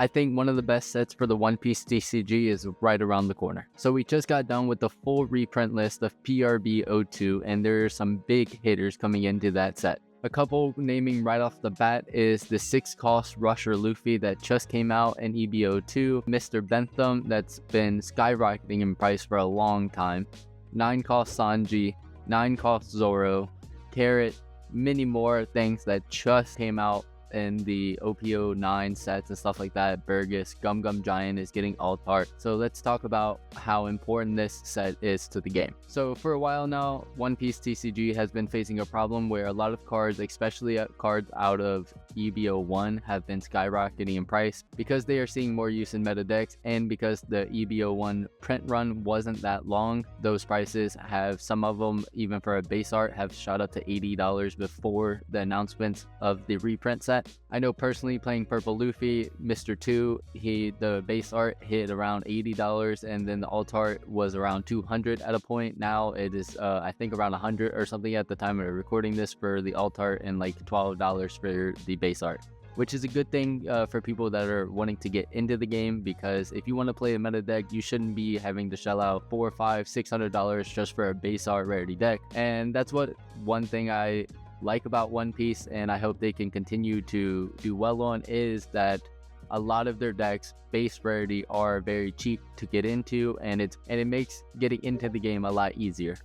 I think one of the best sets for the One Piece TCG is right around the corner. So we just got done with the full reprint list of PRB 02, and there are some big hitters coming into that set. A couple naming right off the bat is the 6-cost Rusher Luffy that just came out in EB02, Mr. Bentham that's been skyrocketing in price for a long time, 9-cost Sanji, 9-cost Zoro, Carrot, many more things that just came out in the OPO9 sets and stuff like that. Burgess, Gum Gum Giant is getting alt art. So let's talk about how important this set is to the game. So for a while now, One Piece TCG has been facing a problem where a lot of cards, especially cards out of EB01, have been skyrocketing in price because they are seeing more use in meta decks, and because the EB01 print run wasn't that long, those prices have, some of them even for a base art, have shot up to $80 before the announcement of the reprint set. I know personally, playing Purple Luffy, Mr. 2, the base art hit around $80, and then the alt art was around $200 at a point. Now it is I think around $100 or something at the time of recording this for the alt art, and like $12 for the base art, which is a good thing for people that are wanting to get into the game, because if you want to play a meta deck, you shouldn't be having to shell out $400, $500, $600 just for a base art rarity deck. And that's one thing I like about One Piece, and I hope they can continue to do well on, is that a lot of their decks base rarity are very cheap to get into, and it makes getting into the game a lot easier.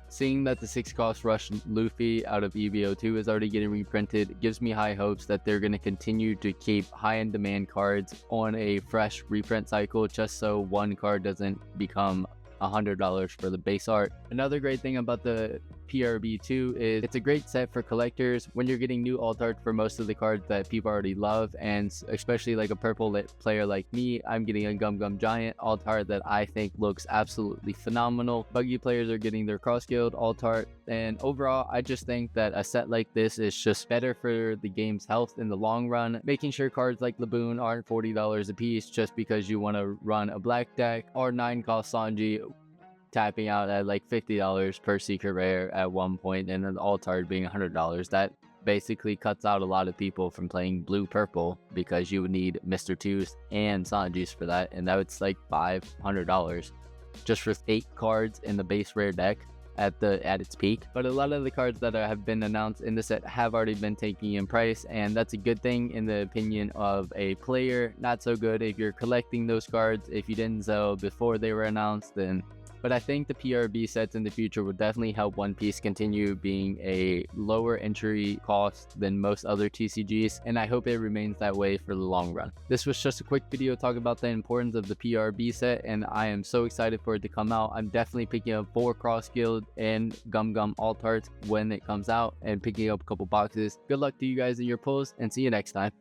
Seeing that the 6-cost Rush Luffy out of EB02 is already getting reprinted gives me high hopes that they're going to continue to keep high-end demand cards on a fresh reprint cycle, just so one card doesn't become $100 for the base art. Another great thing about the PRB2 is it's a great set for collectors when you're getting new alt art for most of the cards that people already love, and especially like a purple player like me, I'm getting a Gum Gum Giant alt art that I think looks absolutely phenomenal. Buggy players are getting their Cross Guild alt art, and overall I just think that a set like this is just better for the game's health in the long run, making sure cards like Laboon aren't $40 a piece just because you want to run a black deck, or 9-cost Sanji tapping out at like $50 per secret rare at one point, and an alt art being $100. That basically cuts out a lot of people from playing blue purple, because you would need Mr. 2s and Sanjis for that, and that's like $500 just for 8 cards in the base rare deck at its peak. But a lot of the cards that have been announced in the set have already been taking in price, and that's a good thing in the opinion of a player. Not so good if you're collecting those cards. If you didn't sell before they were announced, then but I think the PRB sets in the future would definitely help One Piece continue being a lower entry cost than most other TCGs, and I hope it remains that way for the long run. This was just a quick video talking about the importance of the PRB set, and I am so excited for it to come out. I'm definitely picking up 4 Cross Guild and Gum Gum alt arts when it comes out, and picking up a couple boxes. Good luck to you guys in your pulls, and see you next time.